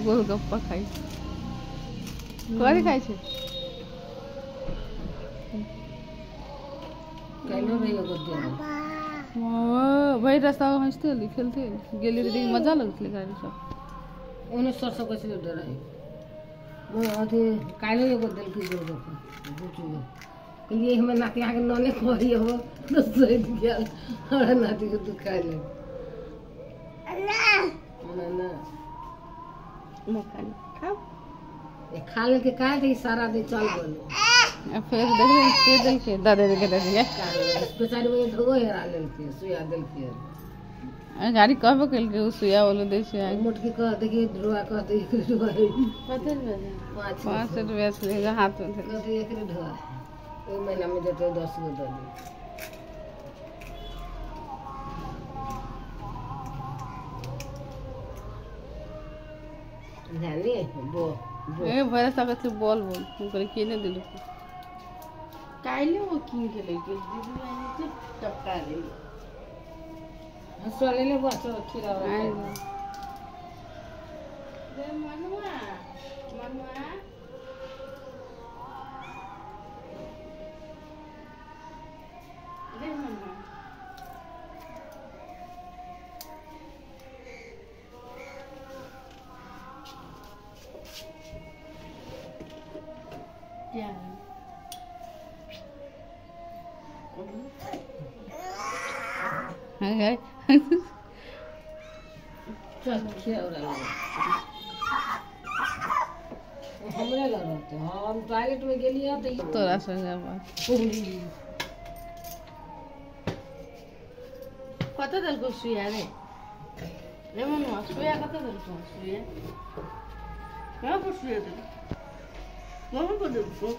गोलगप्पा खाई करी खाई छे कैलो रही हो गोदे भाई रास्ता हंसते खेलते गेली रे मजा लगते गाड़ी सब ओने सरसो कैसे डर रही वो अथी कैलो एगो दिल की गोलगप्पा बुचू ये हमें नाती आगे नने कही हो तो सही गया और नाती को दुखाई ले ना मक्खन खाओ ये खा ले के काहे थे सारा दिन चल बोलो फिर देख रहे के दिल के दादे के दे दिया बेचारी वो धगो हेरा ले के सुया दिल के गाड़ी कहबो कल के सुया बोलो दे से मोटकी कह देखिए ढुआ कह दे एक ढुआ पता है 5 रुपया से लेगा हाथ में कह दे एक ढुआ एक महीना में देते 10 गो दे जानी बो ए भरा सकत बोल करे के ने दिलो काइले वो किन के लेके दीदी मैंने तो टपका दे हंसवा ले बस खीरा दे मनवा दे मनवा क्या है चल खीरा हमरे लगते हम टॉयलेट में गेलिए तो तोरा संगे बात कत दल को सुया रे मनवा सुया कत दल को सुया क्या पर सुया दे कौन पर दल को